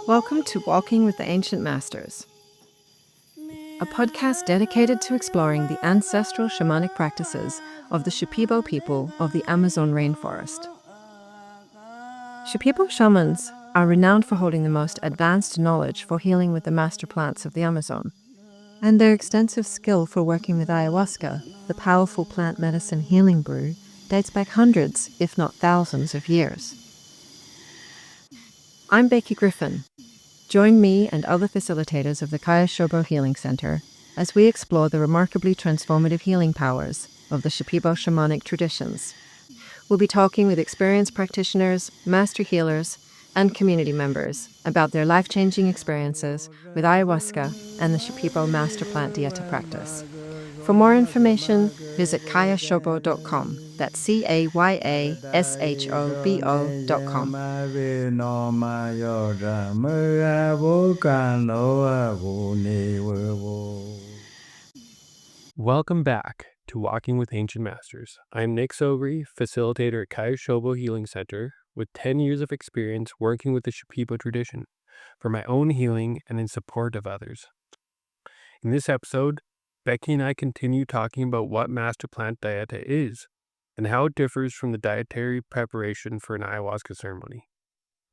Welcome to Walking with the Ancient Masters, a podcast dedicated to exploring the ancestral shamanic practices of the Shipibo people of the Amazon rainforest. Shipibo shamans are renowned for holding the most advanced knowledge for healing with the master plants of the Amazon, and their extensive skill for working with ayahuasca, the powerful plant medicine healing brew, dates back hundreds, if not thousands, of years. I'm Becky Griffin. Join me and other facilitators of the Shipibo Healing Center as we explore the remarkably transformative healing powers of the Shipibo shamanic traditions. We'll be talking with experienced practitioners, master healers, and community members about their life-changing experiences with ayahuasca and the Shipibo master plant Dieta practice. For more information, visit kayashobo.com. That's CAYASHOBO.com. Welcome back to Walking with Ancient Masters. I'm Nick Sobry, facilitator at Shipibo Healing Center, with 10 years of experience working with the Shipibo tradition for my own healing and in support of others. In this episode, Becky and I continue talking about what master plant Dieta is and how it differs from the dietary preparation for an ayahuasca ceremony.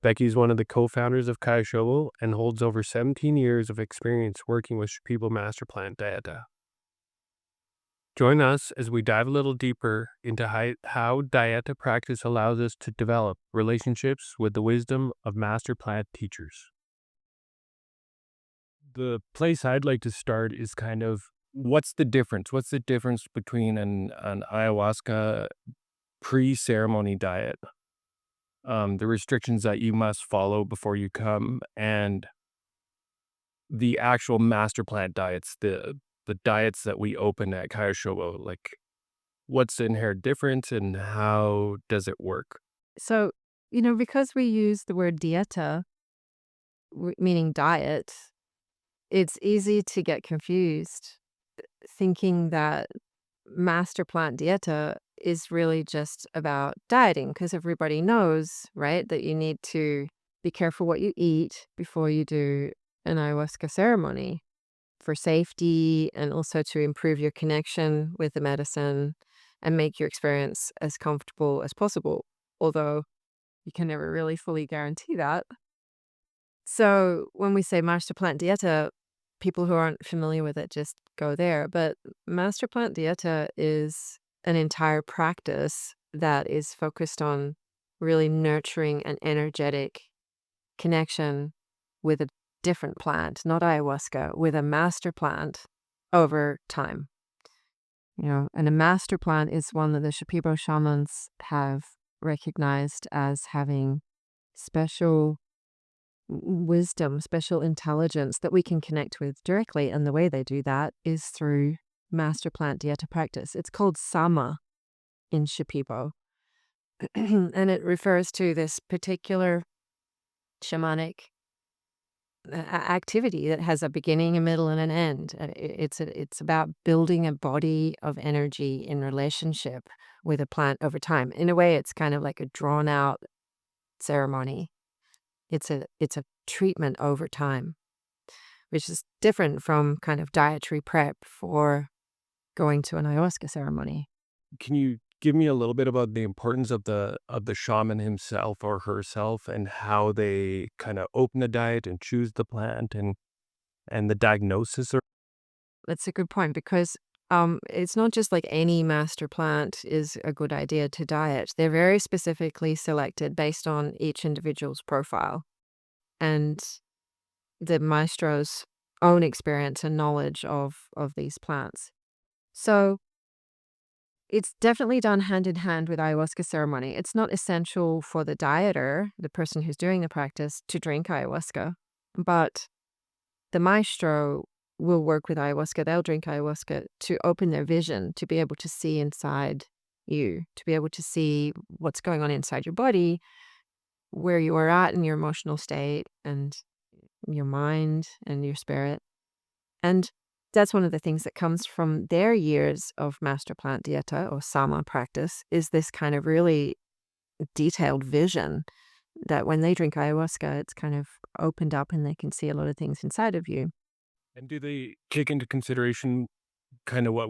Becky is one of the co-founders of Shipibo and holds over 17 years of experience working with Shipibo master plant Dieta. Join us as we dive a little deeper into how Dieta practice allows us to develop relationships with the wisdom of master plant teachers. The place I'd like to start is kind of, what's the difference? What's the difference between an ayahuasca pre-ceremony diet, the restrictions that you must follow before you come, and the actual master plant diets, the diets that we open at Shipibo? Like, what's the inherent difference and how does it work? So, because we use the word dieta, meaning diet, it's easy to get confused thinking that master plant dieta is really just about dieting, because everybody knows, right, that you need to be careful what you eat before you do an ayahuasca ceremony for safety and also to improve your connection with the medicine and make your experience as comfortable as possible, although you can never really fully guarantee that. So when we say master plant dieta, people who aren't familiar with it just go there. But master plant dieta is an entire practice that is focused on really nurturing an energetic connection with a different plant, not ayahuasca, with a master plant over time. And a master plant is one that the Shipibo shamans have recognized as having special wisdom, special intelligence that we can connect with directly. And the way they do that is through master plant dieta practice. It's called sama in Shipibo. And it refers to this particular shamanic activity that has a beginning, a middle, and an end. It's about building a body of energy in relationship with a plant over time. In a way, it's kind of like a drawn out ceremony. It's a treatment over time, which is different from kind of dietary prep for going to an ayahuasca ceremony. Can you give me a little bit about the importance of the shaman himself or herself and how they kind of open the diet and choose the plant and the diagnosis? That's a good point, because it's not just like any master plant is a good idea to diet. They're very specifically selected based on each individual's profile and the maestro's own experience and knowledge of these plants. So it's definitely done hand in hand with ayahuasca ceremony. It's not essential for the dieter, the person who's doing the practice, to drink ayahuasca, but the maestro will work with ayahuasca. They'll drink ayahuasca to open their vision, to be able to see inside you, to be able to see what's going on inside your body, where you are at in your emotional state and your mind and your spirit. And that's one of the things that comes from their years of master plant dieta or sama practice, is this kind of really detailed vision that when they drink ayahuasca, it's kind of opened up and they can see a lot of things inside of you. And do they take into consideration kind of what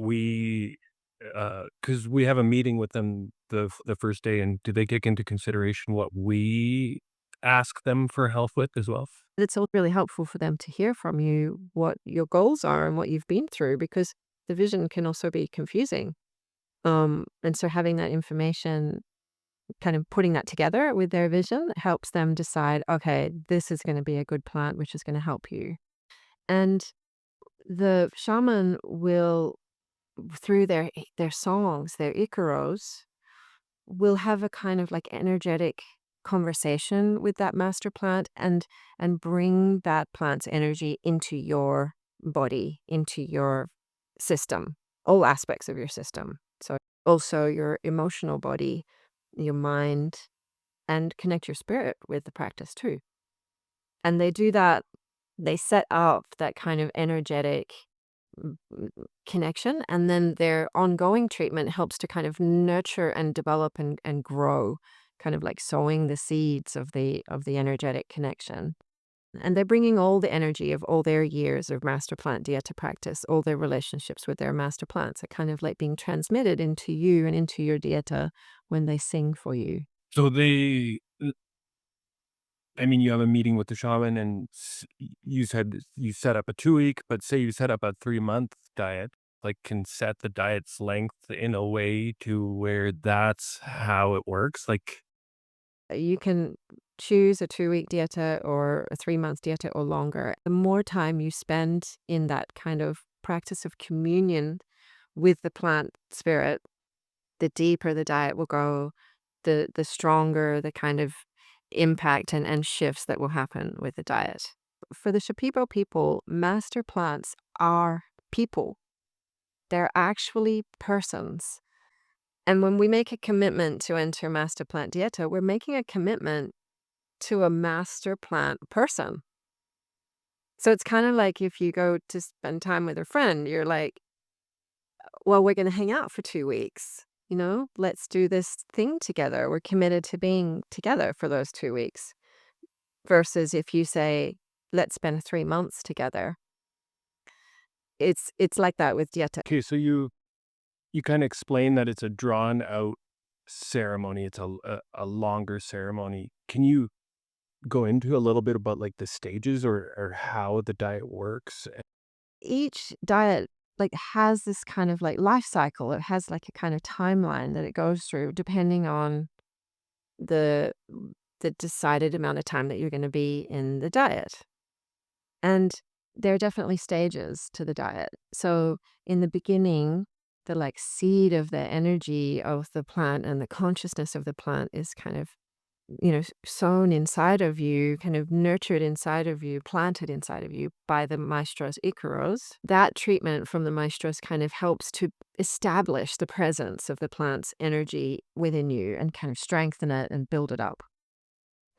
because we have a meeting with them the first day, and do they take into consideration what we ask them for help with as well? It's all really helpful for them to hear from you what your goals are and what you've been through because the vision can also be confusing. And so having that information, kind of putting that together with their vision helps them decide, okay, this is going to be a good plant, which is going to help you. And the shaman will, through their songs, their icaros, will have a kind of like energetic conversation with that master plant and bring that plant's energy into your body, into your system, all aspects of your system. So also your emotional body, your mind, and connect your spirit with the practice too. And they do that, they set up that kind of energetic mm, mm, connection, and then their ongoing treatment helps to kind of nurture and develop and grow, kind of like sowing the seeds of the energetic connection. And they're bringing all the energy of all their years of master plant dieta practice, all their relationships with their master plants are kind of like being transmitted into you and into your dieta when they sing for you. So I mean, you have a meeting with the shaman, and you said you set up a 2 week, but say you set up a 3 month diet, like can set the diet's length in a way to where that's how it works. Like, You can choose a 2-week dieta or a 3-month dieta or longer. The more time you spend in that kind of practice of communion with the plant spirit, the deeper the diet will go, the stronger the kind of impact and shifts that will happen with the diet. For the Shipibo people, master plants are people. They're actually persons. And when we make a commitment to enter master plant dieta, we're making a commitment to a master plant person. So it's kind of like if you go to spend time with a friend, you're like, well, we're going to hang out for 2 weeks. Let's do this thing together. We're committed to being together for those 2 weeks. Versus if you say, let's spend 3 months together. It's like that with dieta. okay, so you kind of explain that it's a drawn out ceremony. It's a longer ceremony. Can you go into a little bit about like the stages or how the diet works? Each diet like has this kind of like life cycle. It has like a kind of timeline that it goes through depending on the the decided amount of time that you're going to be in the diet. And there are definitely stages to the diet. So in the beginning, the like seed of the energy of the plant and the consciousness of the plant is kind of, sown inside of you, kind of nurtured inside of you, planted inside of you by the maestro's icaros. That treatment from the maestros kind of helps to establish the presence of the plant's energy within you and kind of strengthen it and build it up.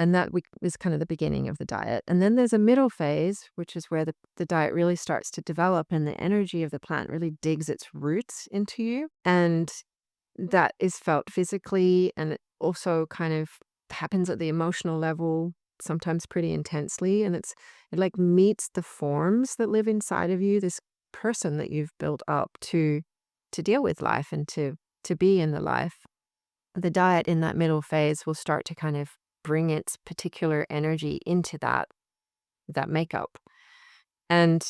And that is kind of the beginning of the diet. And then there's a middle phase, which is where the diet really starts to develop and the energy of the plant really digs its roots into you. And that is felt physically and it also kind of happens at the emotional level, sometimes pretty intensely. And it like meets the forms that live inside of you, this person that you've built up to deal with life and to be in the life. The diet in that middle phase will start to kind of bring its particular energy into that makeup and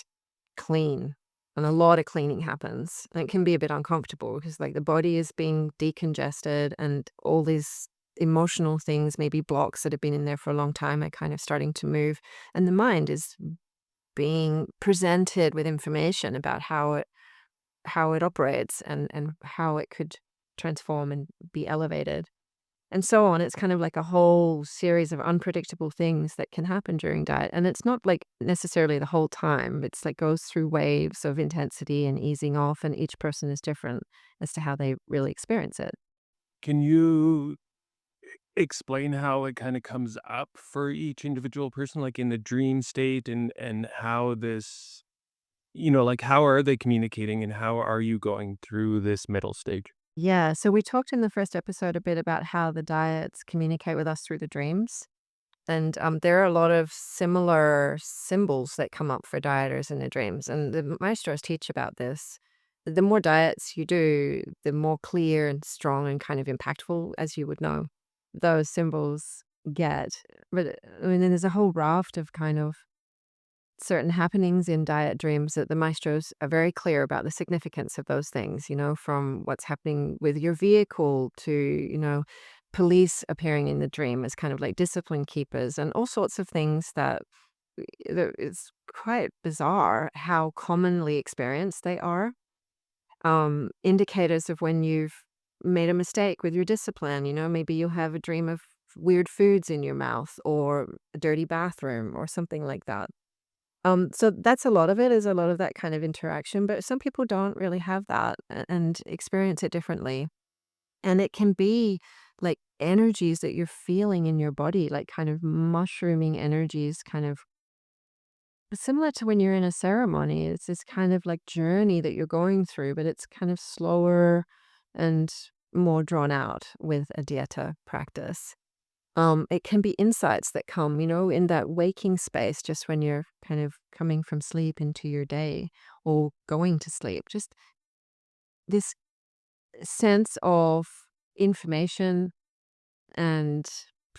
clean. And a lot of cleaning happens. And it can be a bit uncomfortable because like the body is being decongested and all these emotional things, maybe blocks that have been in there for a long time are kind of starting to move. And the mind is being presented with information about how it operates and how it could transform and be elevated. And so on. It's kind of like a whole series of unpredictable things that can happen during diet. And it's not like necessarily the whole time. It's like goes through waves of intensity and easing off, and each person is different as to how they really experience it. Can you explain how it kind of comes up for each individual person, like in the dream state, and how this, like how are they communicating and how are you going through this middle stage? Yeah, so we talked in the first episode a bit about how the diets communicate with us through the dreams. And there are a lot of similar symbols that come up for dieters in their dreams. And the maestros teach about this. The more diets you do, the more clear and strong and kind of impactful, as you would know, those symbols get. But I mean, then there's a whole raft of kind of certain happenings in diet dreams that the maestros are very clear about the significance of those things, from what's happening with your vehicle to, police appearing in the dream as kind of like discipline keepers and all sorts of things that it's quite bizarre how commonly experienced they are. Indicators of when you've made a mistake with your discipline, maybe you have a dream of weird foods in your mouth or a dirty bathroom or something like that. So that's a lot of it, is a lot of that kind of interaction, but some people don't really have that and experience it differently. And it can be like energies that you're feeling in your body, like kind of mushrooming energies, kind of similar to when you're in a ceremony. It's this kind of like journey that you're going through, but it's kind of slower and more drawn out with a dieta practice. It can be insights that come, in that waking space, just when you're kind of coming from sleep into your day or going to sleep. Just this sense of information and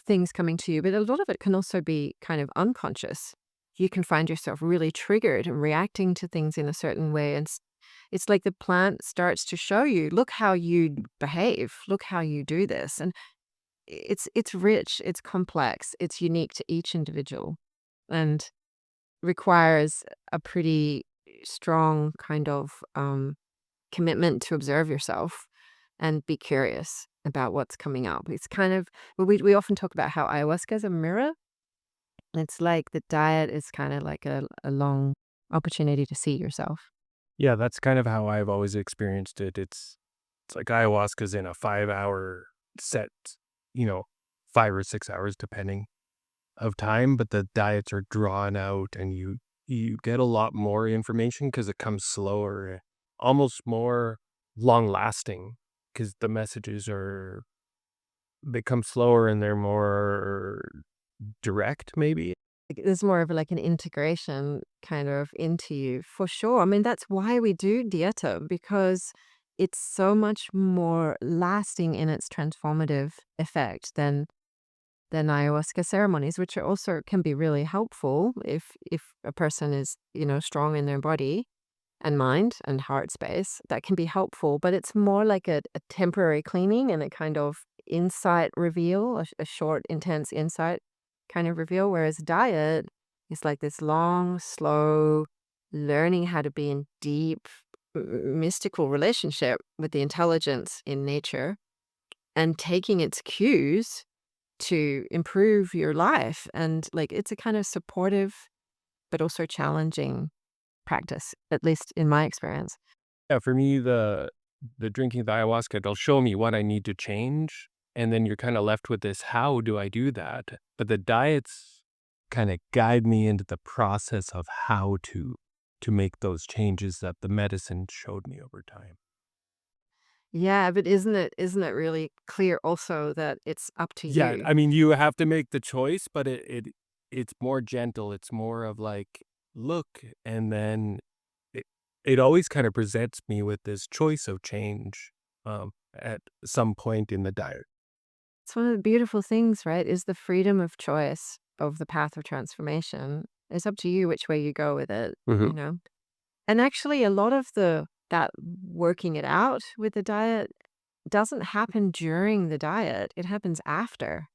things coming to you. But a lot of it can also be kind of unconscious. You can find yourself really triggered and reacting to things in a certain way. And it's like the plant starts to show you, look how you behave, look how you do this. And it's rich, it's complex, it's unique to each individual, and requires a pretty strong kind of commitment to observe yourself and be curious about what's coming up. It's kind of well, we often talk about how ayahuasca is a mirror. It's like the diet is kind of like a long opportunity to see yourself. Yeah, that's kind of how I've always experienced it. It's like ayahuasca's in a 5-hour set, you know, 5 or 6 hours depending of time, but the diets are drawn out and you get a lot more information because it comes slower, almost more long lasting because the messages are they come slower and they're more direct maybe. There's more of like an integration kind of into you for sure. I mean, that's why we do Dieta, because it's so much more lasting in its transformative effect than ayahuasca ceremonies, which are also can be really helpful if a person is, strong in their body and mind and heart space. That can be helpful, but it's more like a temporary cleaning and a kind of insight reveal, a short, intense insight kind of reveal. Whereas diet is like this long, slow learning how to be in deep, mystical relationship with the intelligence in nature and taking its cues to improve your life. And like it's a kind of supportive, but also challenging practice, at least in my experience. Yeah, for me, the drinking the ayahuasca, it'll show me what I need to change, and then you're kinda left with this, "How do I do that?" But the diets kinda guide me into the process of how to make those changes that the medicine showed me over time. Yeah, but isn't it really clear also that it's up to Yeah, you? I mean, you have to make the choice, but it's more gentle, it's more of like, "Look," and then it it always kinda presents me with this choice of change, at some point in the diet. It's one of the beautiful things, right? Is the freedom of choice of the path of transformation. It's up to you which way you go with it, Mhm. you know? And actually a lot of that working it out with the diet doesn't happen during the diet. It happens after.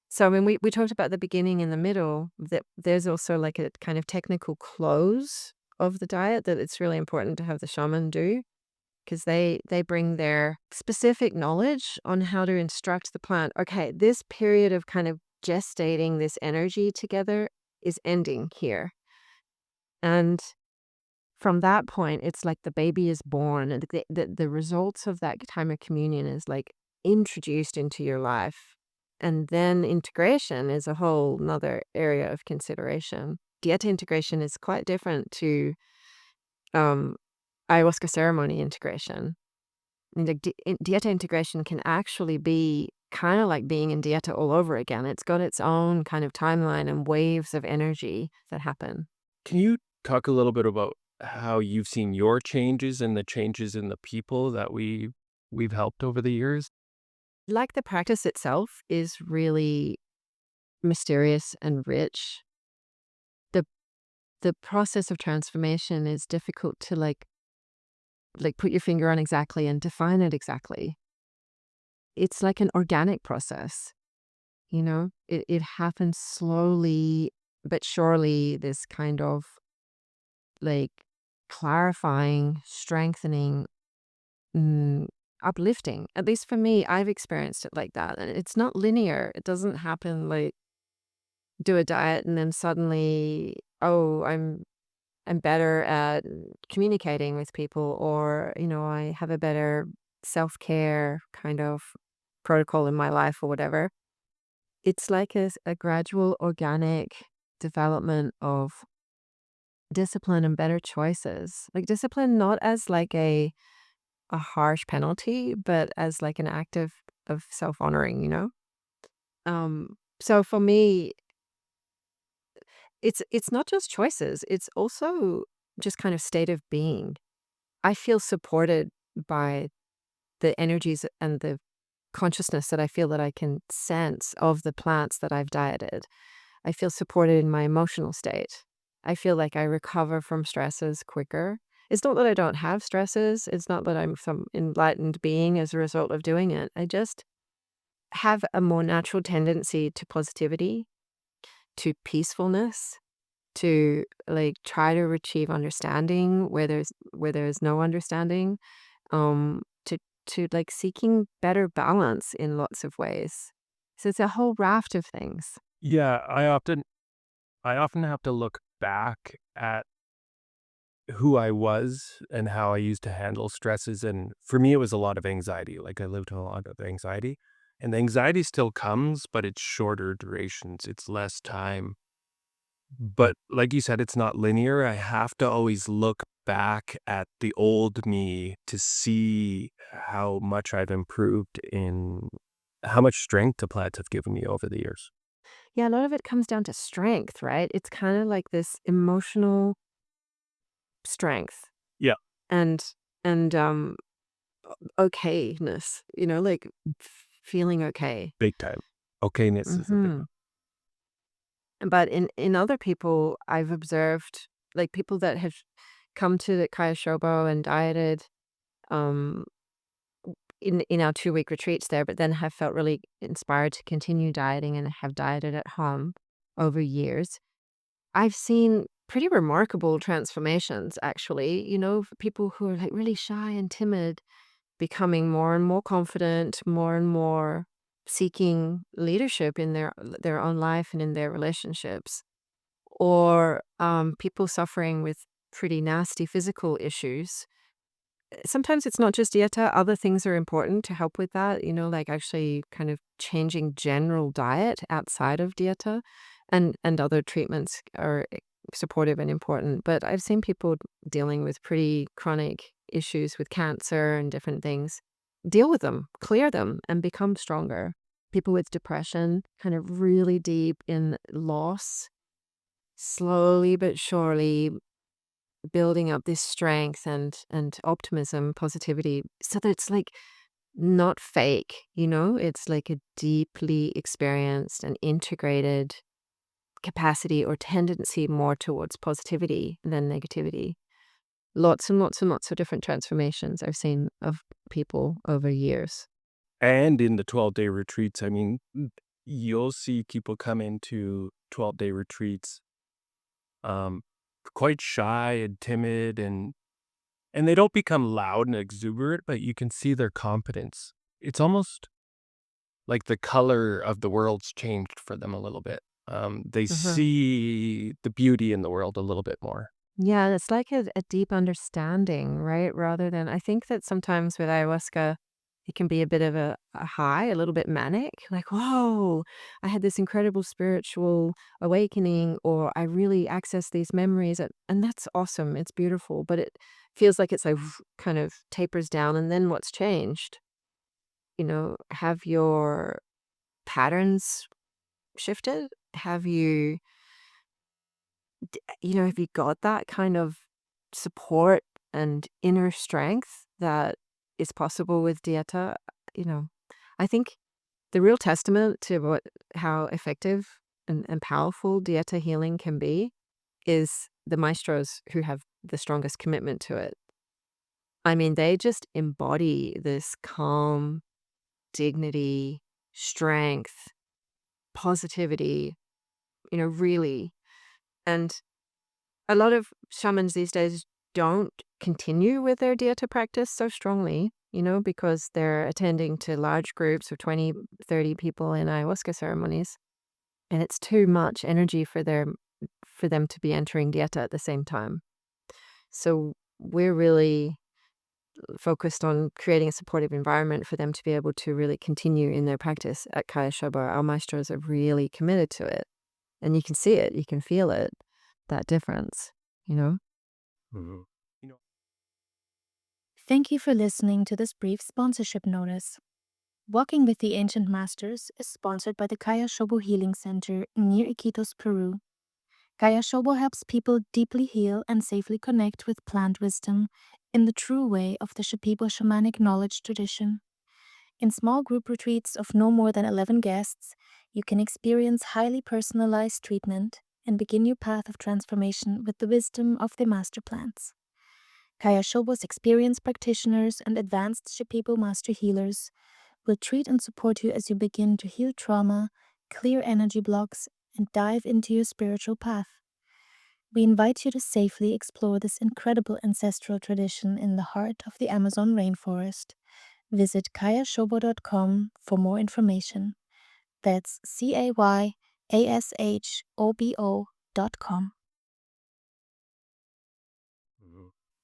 So, I mean, we talked about the beginning and the middle, that there's also like a kind of technical close of the diet that it's really important to have the shaman do, because they bring their specific knowledge on how to instruct the plant. Okay, this period of kind of gestating this energy together is ending here. And from that point, it's like the baby is born, and the results of that time of communion is like introduced into your life. And then integration is a whole nother area of consideration. Dieta integration is quite different to um, ayahuasca ceremony integration. And like Dieta integration can actually be kind of like being in Dieta all over again. It's got its own kind of timeline and waves of energy that happen. Can you talk a little bit about how you've seen your changes and the changes in the people that we've helped over the years? Like the practice itself is really mysterious and rich. The the process of transformation is difficult to like put your finger on exactly and define it exactly. It's like an organic process, you know? It happens slowly but surely, this kind of like clarifying, strengthening, mm, uplifting. At least for me, I've experienced it like that. And it's not linear. It doesn't happen like do a diet and then suddenly, oh, I'm better at communicating with people, or, I have a better self-care kind of protocol in my life or whatever. It's like a gradual organic development of discipline and better choices. Like discipline not as like a harsh penalty, but as like an act of self-honoring, you know? So for me, it's not just choices, it's also just kind of state of being. I feel supported by the energies and the consciousness that I feel that I can sense of the plants that I've dieted. I feel supported in my emotional state. I feel like I recover from stresses quicker. It's not that I don't have stresses. It's not that I'm some enlightened being as a result of doing it. I just have a more natural tendency to positivity, to peacefulness, to like try to achieve understanding where there's no understanding, to like seeking better balance in lots of ways. So it's a whole raft of things. Yeah, I often have to look back at who I was and how I used to handle stresses, and for me, it was a lot of anxiety, like, I lived with a lot of anxiety, and the anxiety still comes, but it's shorter durations, it's less time, but like you said, it's not linear. I have to always look back at the old me to see how much I've improved in how much strength the plants have given me over the years. Yeah, a lot of it comes down to strength, right? It's kind of like this emotional strength Yeah, and and okayness, like feeling okay. big time. Okayness is a big Hmm. one. But in other people, I've observed like people that have come to the Kaya Shobo and dieted um in our 2-week retreats there, but then have felt really inspired to continue dieting and have dieted at home over years. I've seen pretty remarkable transformations actually, for people who are like really shy and timid becoming more and more confident, more and more seeking leadership in their own life and in their relationships, or people suffering with pretty nasty physical issues. Sometimes it's not just dieta, other things are important to help with that, like actually kind of changing general diet outside of dieta, and other treatments are supportive and important. But I've seen people dealing with pretty chronic issues with cancer and different things, deal with them, clear them, and become stronger. People with depression, kind of really deep in loss, slowly but surely building up this strength and optimism, positivity, so that it's like not fake, it's like a deeply experienced and integrated capacity or tendency more towards positivity than negativity. Lots and lots and lots of different transformations I've seen of people over years. And in the 12-day retreats, I mean, you'll see people come into 12-day retreats, um, quite shy and timid, and they don't become loud and exuberant, but you can see their confidence. It's almost like the color of the world's changed for them a little bit. They Uh-huh. see the beauty in the world a little bit more. Yeah, it's like a deep understanding, right? Rather than, I think that sometimes with ayahuasca, It can be a bit of a high, a little bit manic, like, "Whoa, I had this incredible spiritual awakening," or "I really accessed these memories," and that's awesome, it's beautiful, but it feels like it's like kind of tapers down, and then what's changed? Have your patterns shifted? Have you got that kind of support and inner strength that is possible with Dieta? You know, I think the real testament to how effective and powerful Dieta healing can be is the maestros who have the strongest commitment to it. I mean, they just embody this calm, dignity, strength, positivity, really. And a lot of shamans these days don't continue with their dieta practice so strongly, because they're attending to large groups of 20, 30 people in ayahuasca ceremonies. And it's too much energy for them to be entering dieta at the same time. So we're really focused on creating a supportive environment for them to be able to really continue in their practice at Kaya Shobo. Our maestros are really committed to it. And you can see it, you can feel it, that difference, you know? Mhm. You know, Thank you for listening to this brief sponsorship notice. Walking with the Ancient Masters is sponsored by the Kaya Shobo Healing Center near Iquitos, Peru. Kaya Shobo helps people deeply heal and safely connect with plant wisdom in the true way of the Shipibo shamanic knowledge tradition. In small group retreats of no more than 11 guests, you can experience highly personalized treatment and begin your path of transformation with the wisdom of the master plants. Kaya Shobo's experienced practitioners and advanced Shipibo master healers will treat and support you as you begin to heal trauma, clear energy blocks, and dive into your spiritual path. We invite you to safely explore this incredible ancestral tradition in the heart of the Amazon rainforest. Visit kayashobo.com for more information. That's CAYASHOBO.com.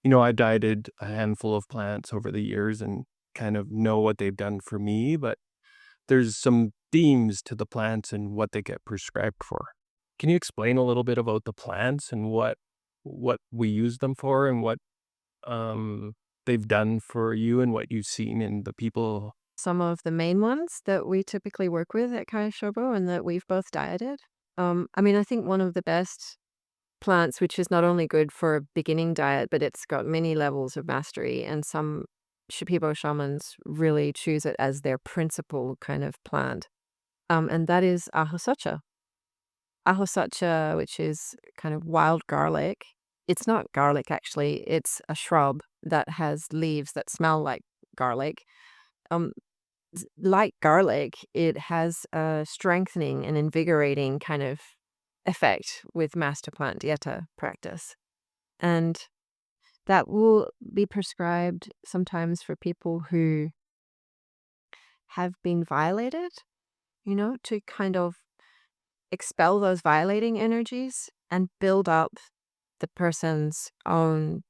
I dieted a handful of plants over the years and kind of know what they've done for me, but there's some themes to the plants and what they get prescribed for. Can you explain a little bit about the plants and what we use them for and what um they've done for you and what you've seen in the people? Some of the main ones that we typically work with at Kaya Shobo and that we've both dieted. I mean, I think one of the best plants, which is not only good for a beginning diet, but it's got many levels of mastery, and some Shipibo shamans really choose it as their principal kind of plant. And that is ahosacha. Ahosacha, which is kind of wild garlic. It's not garlic, actually. It's a shrub that has leaves that smell like garlic. Um, like garlic, it has a strengthening and invigorating kind of effect with master plant dieta practice. And that will be prescribed sometimes for people who have been violated, to kind of expel those violating energies and build up the person's own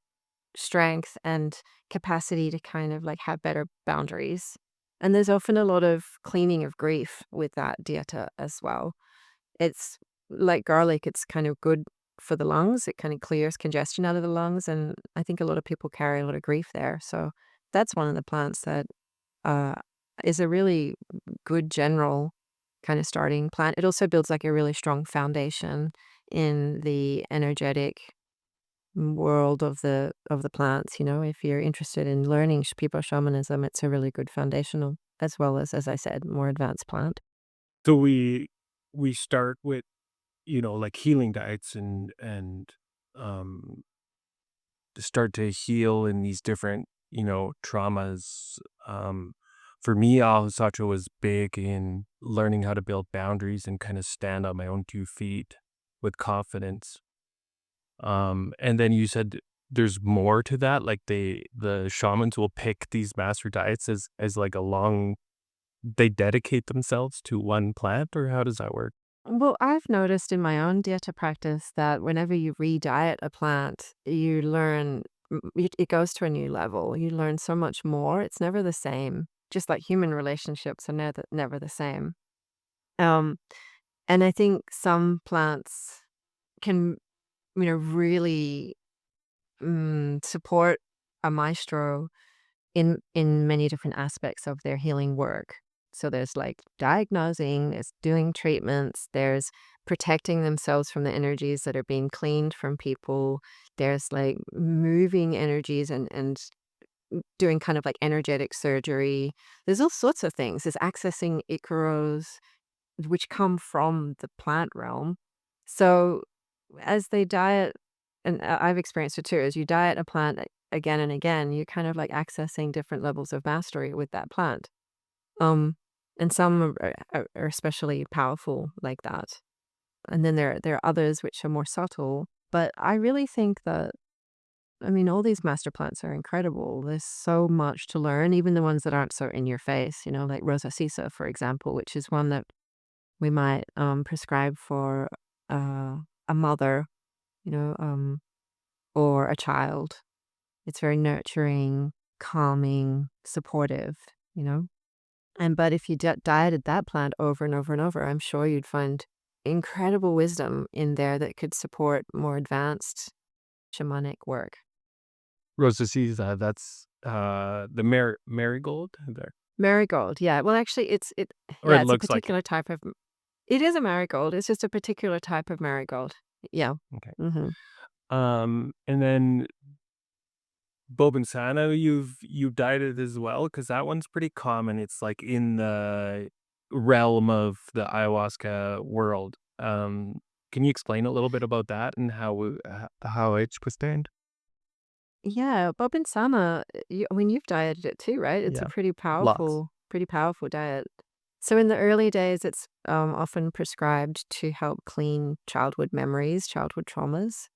strength and capacity to kind of like have better boundaries. And there's often a lot of cleaning of grief with that dieta as well. It's like garlic, it's kind of good for the lungs. It kind of clears congestion out of the lungs. And I think a lot of people carry a lot of grief there. So that's one of the plants that uh, is a really good general kind of starting plant. It also builds like a really strong foundation in the energetic world of the plants. If you're interested in learning Shipibo shamanism, it's a really good foundational, as well as I said, more advanced plant. So we start with, like healing diets and um to start to heal in these different, traumas. Um, for me, Al Sacho was big in learning how to build boundaries and kind of stand on my own 2 feet with confidence. And then you said there's more to that, like the shamans will pick these master diets as like a long they dedicate themselves to one plant, or how does that work? Well, I've noticed in my own dieta practice that whenever you re-diet a plant, you learn, it goes to a new level. You learn so much more. It's never the same. just like human relationships are never the same. Um, and I think some plants can, really support a maestro in many different aspects of their healing work. So there's like diagnosing, there's doing treatments, there's protecting themselves from the energies that are being cleaned from people. There's like moving energies and doing kind of like energetic surgery. There's all sorts of things. There's accessing Icaros, which come from the plant realm. So as they diet, and I've experienced it too, as you diet a plant again and again, you're kind of like accessing different levels of mastery with that plant. Um, and some are especially powerful like that. And then there are others which are more subtle. But I really think that, all these master plants are incredible. There's so much to learn, even the ones that aren't so in your face, like Rosa Sisa, for example, which is one that we might prescribe for a mother, you know, um, or a child. It's very nurturing, calming, supportive, you know. But if you dieted that plant over and over and over, I'm sure you'd find incredible wisdom in there that could support more advanced shamanic work. Rosa sees that's the marigold there, Marigold, yeah. Well, actually, or it it's a looks like it. particular type of. It is a marigold. It's just a particular type of marigold. Yeah. Okay. Hmm. And then Bobinsana, you've dieted as well, because that one's pretty common. It's like in the realm of the ayahuasca world. Can you explain a little bit about that and how it's sustained? Yeah, Bob and Sama, you've dieted it too, right? It's a Yeah, lots. pretty powerful diet. So in the early days, it's often prescribed to help clean childhood memories, childhood traumas.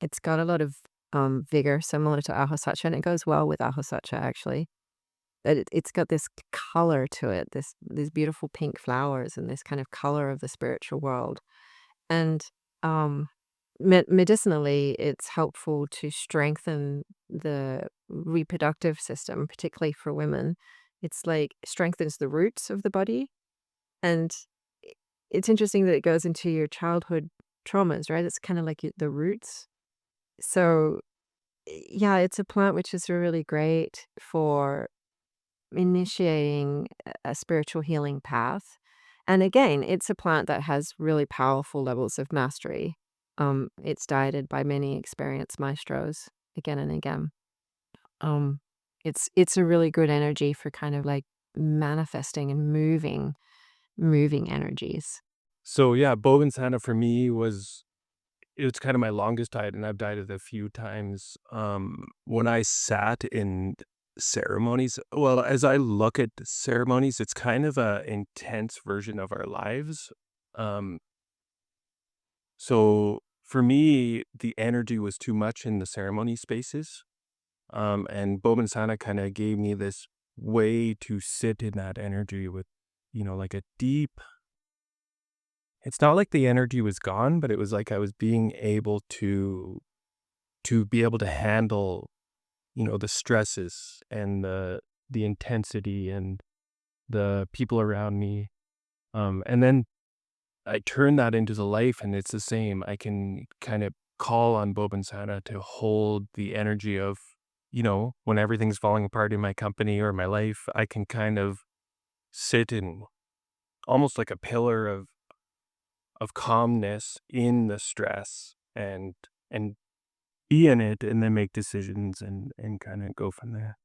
It's got a lot of vigor, similar to Ahusacha, and it goes well with Ahusacha, actually. But it's got this color to it, these beautiful pink flowers and this kind of color of the spiritual world. And um, medicinally, it's helpful to strengthen the reproductive system, particularly for women. It's like strengthens the roots of the body. And i- it's interesting that it goes into your childhood traumas, right? It's kind of like the roots. So, yeah, it's a plant which is really great for initiating a spiritual healing path. And again, it's a plant that has really powerful levels of mastery. It's dieted by many experienced maestros again and again. Um, it's a really good energy for kind of like manifesting and moving energies. So yeah, Bobinsana for me it's kind of my longest diet, and I've dieted a few times. When I sat in ceremonies, well, as I look at the ceremonies, it's kind of a intense version of our lives. Um, so for me, the energy was too much in the ceremony spaces. And Boban Sana kind of gave me this way to sit in that energy with, like a deep. It's not like the energy was gone, but it was like I was being able to be able to handle, the stresses and the intensity and the people around me. And then I turn that into the life, and it's the same. I can kind of call on Boban Sana to hold the energy of, when everything's falling apart in my company or my life, I can kind of sit in almost like a pillar of calmness in the stress and be in it and then make decisions and kind of go from there.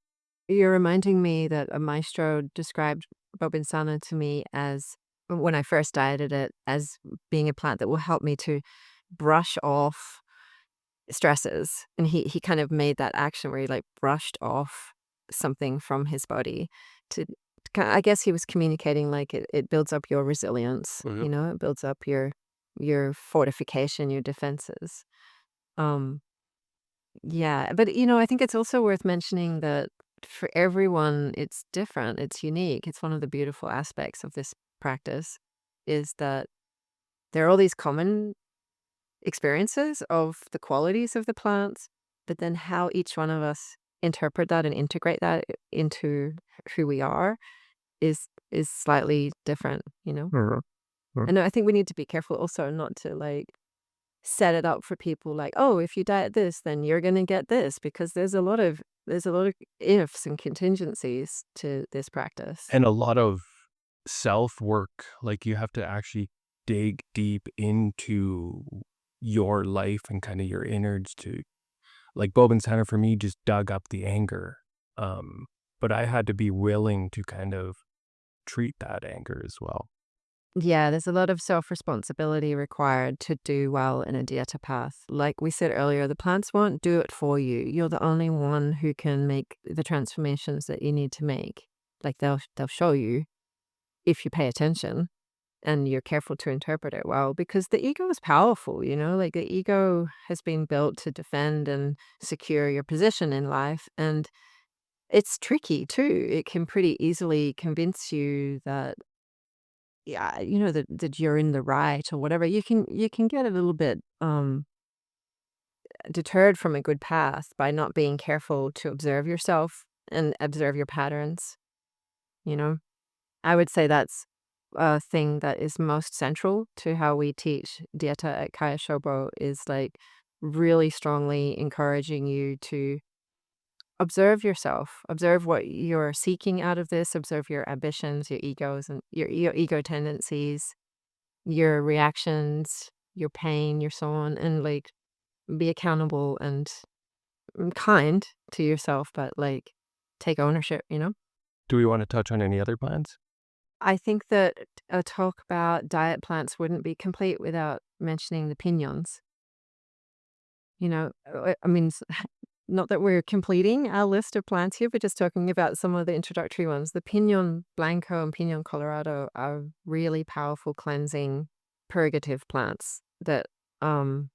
You're reminding me that a maestro described Bobinsana to me as, when I first dieted it, as being a plant that will help me to brush off stresses. And he kind of made that action where he like brushed off something from his body to I guess he was communicating like it builds up your resilience, Mhm. it builds up your fortification, your defenses. Um yeah, but I think it's also worth mentioning that for everyone it's different, it's unique. It's one of the beautiful aspects of this practice is that there are all these common experiences of the qualities of the plants, but then how each one of us interpret that and integrate that into who we are is slightly different, you know? Mhm. Mhm. And I think we need to be careful also not to, like, set it up for people like, "Oh, if you diet this, then you're gonna get this," because there's a lot of ifs and contingencies to this practice. And a lot of self-work, like, you have to actually dig deep into your life and kinda your innards to like, Bob and Center for me just dug up the anger, but I had to be willing to kind of treat that anger as well. Yeah, there's a lot of self-responsibility required to do well in a dieta path. Like we said earlier, the plants won't do it for you. You're the only one who can make the transformations that you need to make. Like they'll show you if you pay attention and you're careful to interpret it well, because the ego is powerful, you know, like the ego has been built to defend and secure your position in life. And it's tricky too. It can pretty easily convince you that, yeah, you know, that you're in the right or whatever. You can get a little bit deterred from a good path by not being careful to observe yourself and observe your patterns, you know. I would say that's a thing that is most central to how we teach Dieta at Kaya Shobo is like really strongly encouraging you to observe yourself, observe what you're seeking out of this, observe your ambitions, your egos, and your ego tendencies, your reactions, your pain, your so on, and like be accountable and kind to yourself, but like take ownership, you know? Do we wanna touch on any other plans? I think that a talk about diet plants wouldn't be complete without mentioning the piñons. You know, I mean, not that we're completing our list of plants here, but just talking about some of the introductory ones. The Piñon Blanco and Piñon Colorado are really powerful cleansing purgative plants that um,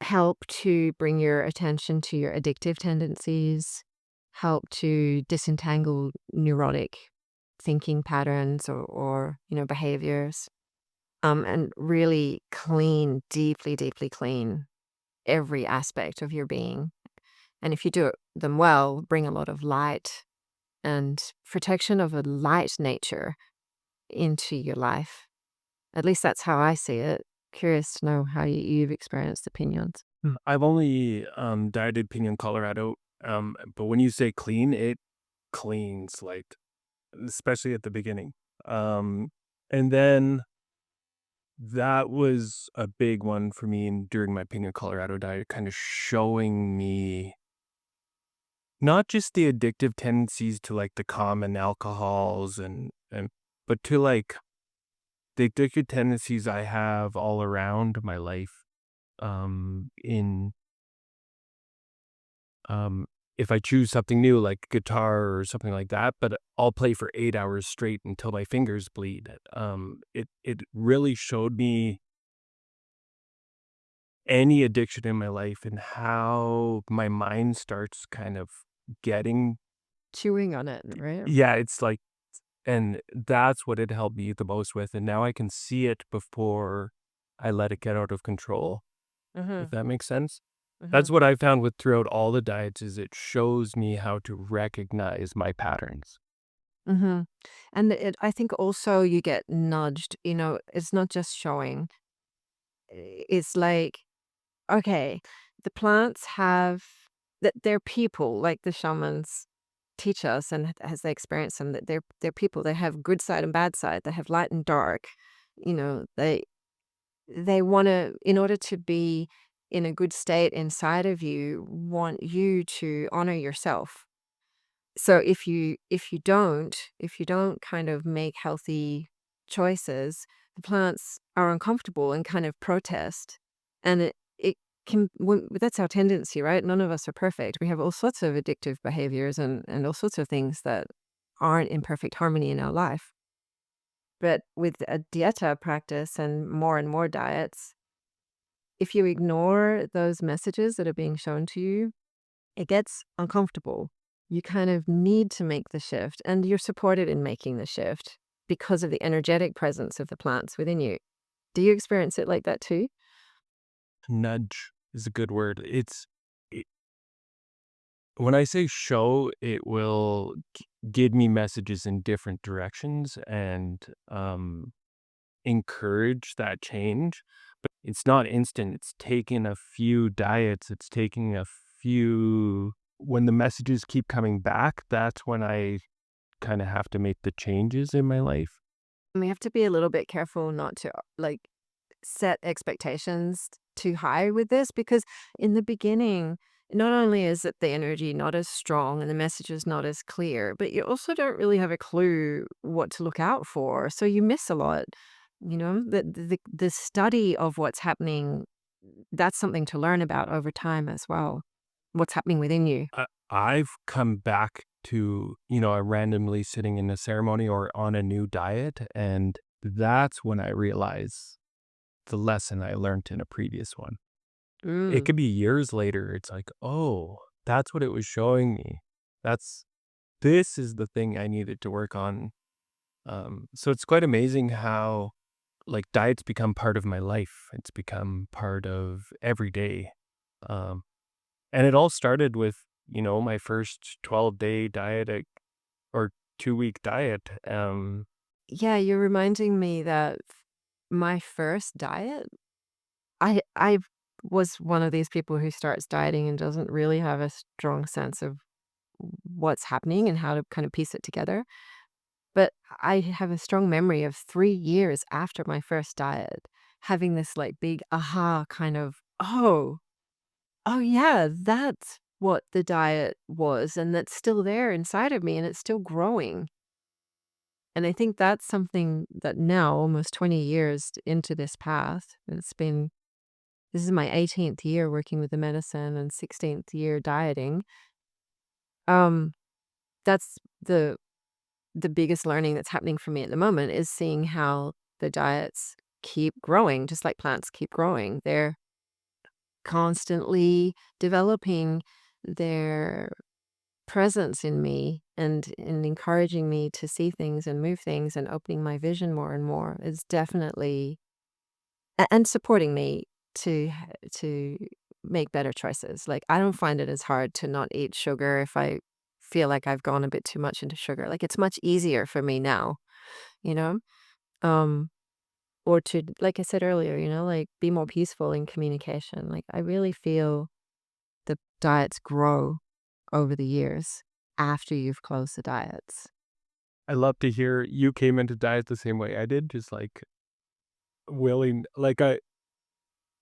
help to bring your attention to your addictive tendencies, help to disentangle neurotic thinking patterns or behaviors, and really clean, deeply, deeply clean every aspect of your being. And if you do them well, bring a lot of light and protection of a light nature into your life. At least that's how I see it. Curious to know how you've experienced opinions. I've only, dieted Piñon Colorado, but when you say clean, it cleans, like, especially at the beginning. Um, and then that was a big one for me during my Piñon Colorado diet, kinda showing me not just the addictive tendencies to, like, the common alcohols and but to, like, the addictive tendencies I have all around my life, in um, if I choose something new, like guitar or something like that, but I'll play for 8 hours straight until my fingers bleed. It really showed me any addiction in my life and how my mind starts kind of getting Chewing on it, right? yeah, it's like and that's what it helped me the most with, and now I can see it before I let it get out of control, if Mm-hmm. that makes sense. Mm-hmm. That's what I found with throughout all the diets is it shows me how to recognize my patterns. Mm-hmm. And I think also you get nudged, it's not just showing. It's like, okay, the plants have that they're people, like the shamans teach us, and as they experience them, that they're people. They have good side and bad side. They have light and dark. They want to, in order to be in a good state inside of you, want you to honor yourself. So if you don't kind of make healthy choices, the plants are uncomfortable and kind of protest. And it that's our tendency, right? None of us are perfect. We have all sorts of addictive behaviors and all sorts of things that aren't in perfect harmony in our life. But with a dieta practice and more diets, if you ignore those messages that are being shown to you, it gets uncomfortable. You kind of need to make the shift, and you're supported in making the shift because of the energetic presence of the plants within you. Do you experience it like that too? Nudge is a good word. When I say show, it will give me messages in different directions and encourage that change. But it's not instant. It's taken a few diets. It's taking a few. When the messages keep coming back, that's when I kind of have to make the changes in my life. And we have to be a little bit careful not to, like, set expectations too high with this because in the beginning, not only is it the energy not as strong and the message is not as clear, but you also don't really have a clue what to look out for. So you miss a lot. The study of what's happening, that's something to learn about over time as well. What's happening within you. I've come back to, I'm randomly sitting in a ceremony or on a new diet. And that's when I realize the lesson I learned in a previous one. It Mm. could be years later. It's like, oh, that's what it was showing me. This is the thing I needed to work on. So it's quite amazing how like diets become part of my life. It's become part of every day. Um, and it all started with, my first 12-day diet or 2-week diet. Yeah, you're reminding me that my first diet, I was one of these people who starts dieting and doesn't really have a strong sense of what's happening and how to kind of piece it together. But I have a strong memory of 3 years after my first diet having this, like, big aha kind of, "Oh, oh, yeah, that's what the diet was, and that's still there inside of me, and it's still growing." And I think that's something that now, almost 20 years into this path, this is my 18th year working with the medicine and 16th year dieting. Um, that's the biggest learning that's happening for me at the moment is seeing how the diets keep growing, just like plants keep growing. They're constantly developing their presence in me and encouraging me to see things and move things and opening my vision more and more is definitely and supporting me to make better choices. Like, I don't find it as hard to not eat sugar if I feel like I've gone a bit too much into sugar. Like, it's much easier for me now, you know? Um, or to, like I said earlier, like, be more peaceful in communication. Like, I really feel the diets grow over the years after you've closed the diets. I love to hear you came into diet the same way I did, just like willing, like I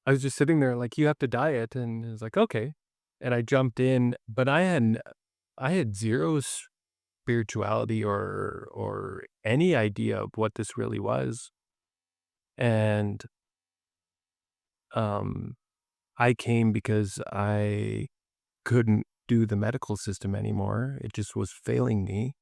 was just sitting there like, "You have to diet," and it's like, "Okay." And I jumped in, but I had 0 spirituality or any idea of what this really was. And, um, I came because I couldn't do the medical system anymore. It just was failing me.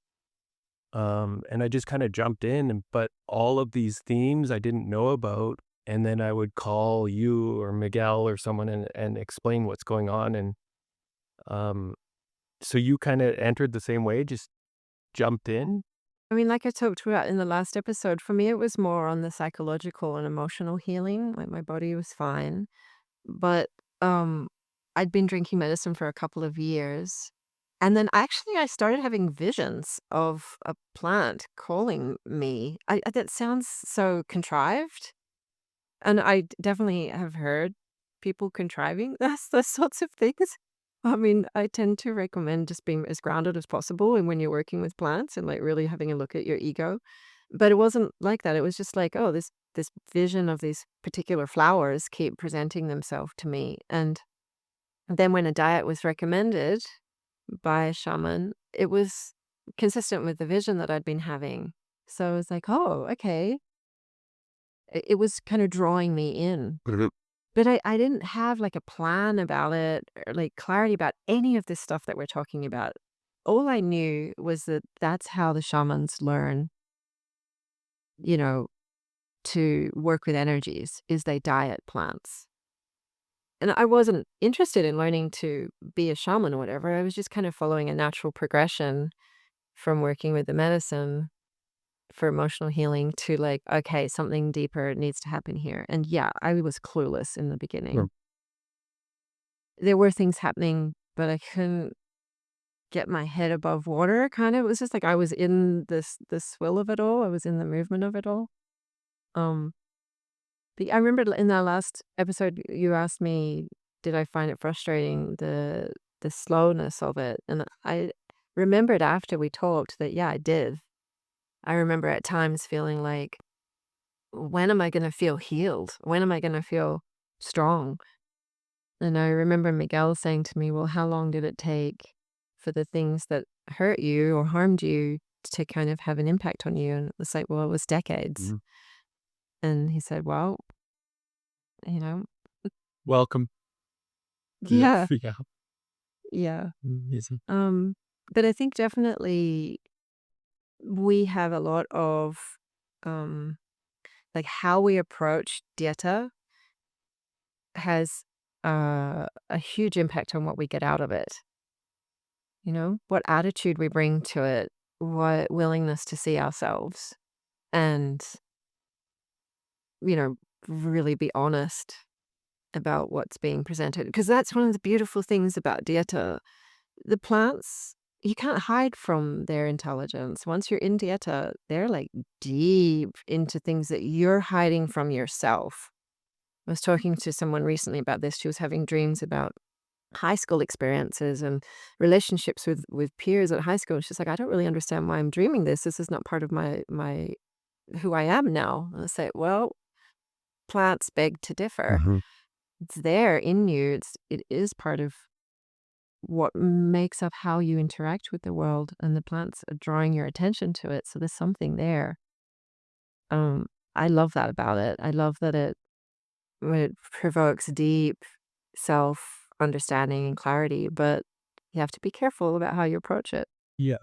And I just kinda jumped in, but all of these themes I didn't know about, and then I would call you or Miguel or someone and explain what's going on, and, um, so you kinda entered the same way, just jumped in? I mean, like I talked about in the last episode, for me, it was more on the psychological and emotional healing. Like, my body was fine. But, I'd been drinking medicine for a couple of years, and then actually I started having visions of a plant calling me. That sounds so contrived, and definitely have heard people contriving those sorts of things. I mean, I tend to recommend just being as grounded as possible and when you're working with plants and, like, really having a look at your ego. But it wasn't like that. It was just like, oh, this vision of these particular flowers keep presenting themselves to me. And then when a diet was recommended by a shaman, it was consistent with the vision that I'd been having. So I was like, oh, okay. It was kind of drawing me in. Mhm. But I didn't have like a plan about it or like clarity about any of this stuff that we're talking about. All I knew was that that's how the shamans learn, you know, to work with energies is they diet plants. And I wasn't interested in learning to be a shaman or whatever. I was just kind of following a natural progression from working with the medicine for emotional healing to like, okay, something deeper needs to happen here. And yeah, I was clueless in the Or beginning. There were things happening, but I couldn't. get my head above water, kind of. It was just like I was in the swill of it all. I was in the movement of it all. Um, I remember in that last episode, you asked me, did I find it frustrating, the slowness of it? And I remembered after we talked that, yeah, I did. I remember at times feeling like, when am I going to feel healed? When am I going to feel strong? And I remember Miguel saying to me, well, how long did it take for the things that hurt you or harmed you to kind of have an impact on you? And it was like, well, it was decades. Mhm. And he said, well, you know, Welcome. yeah, Yeah. yeah. Amazing. Um, but I think definitely we have a lot of um, like how we approach Dieta has a huge impact on what we get out of it. What attitude we bring to it, what willingness to see ourselves and, you know, really be honest about what's being presented. Because that's one of the beautiful things about Dieta. The plants, you can't hide from their intelligence. Once you're in Dieta, they're like deep into things that you're hiding from yourself. I was talking to someone recently about this. She was having dreams about high school experiences and relationships with peers at high school. She's like, I don't really understand why I'm dreaming this. This is not part of my who I am now. And I say, well, plants beg to differ. Mhm. It's there in you. It is part of what makes up how you interact with the world, and the plants are drawing your attention to it. So there's something there. Um, I love that about it. I love that it provokes deep self understanding and clarity, but you have to be careful about how you approach it. Yeah,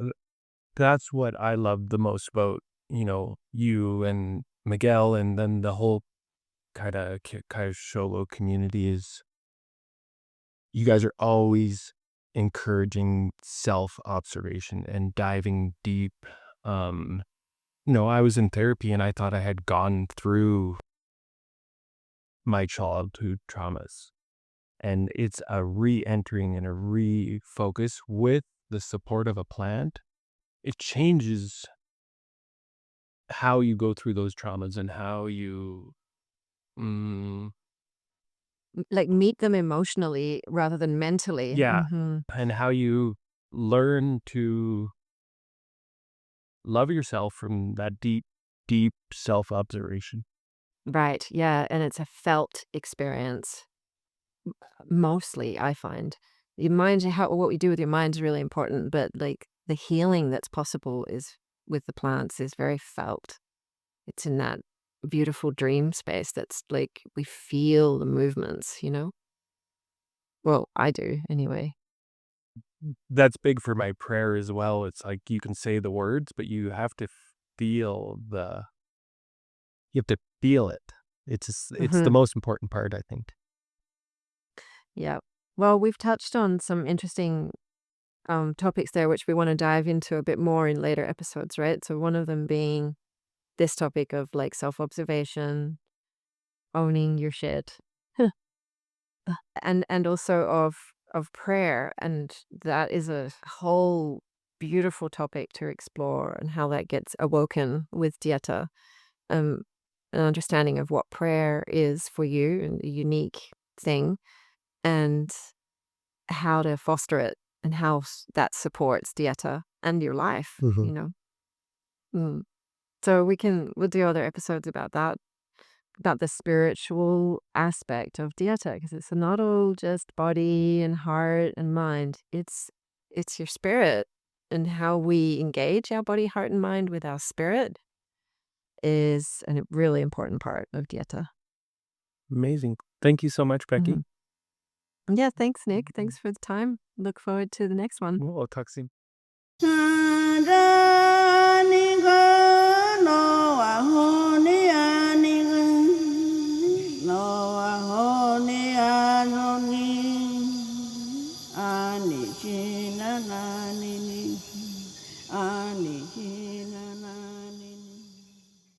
that's what I love the most about, you and Miguel and then the whole kinda solo community is you guys are always encouraging self-observation and diving deep. Um, I was in therapy and I thought I had gone through my childhood traumas. And it's a re-entering and a refocus with the support of a plant. It changes how you go through those traumas and how you, mm, Like meet them emotionally rather than mentally. yeah, Hmm. and how you learn to love yourself from that deep, deep self-observation. Right. Yeah. And it's a felt experience mostly, I find. Your mind, what we do with your mind is really important, but like the healing that's possible is with the plants is very felt. It's in that beautiful dream space that's like we feel the movements. Well, I do anyway. That's big for my prayer as well. It's like you can say the words, but feel the you have to feel it. It's the Hmm. most important part, I think. Yeah. Well, we've touched on some interesting topics there, which we want to dive into a bit more in later episodes, right? So one of them being this topic of like self-observation, owning your shit, and also of prayer, and that is a whole beautiful topic to explore and how that gets awoken with Dieta. Um, an understanding of what prayer is for you and a unique thing, and how to foster it and how that supports Dieta and your life, Mhm. you know. Mm. So we'll do other episodes about that, about the spiritual aspect of Dieta, because it's not all just body and heart and mind. It's your spirit, and how we engage our body, heart, and mind with our spirit is a really important part of Dieta. Amazing. Thank you so much, Becky. Mhm. Yeah, thanks, Nick. Thanks for the time. Look forward to the next one. We'll talk soon.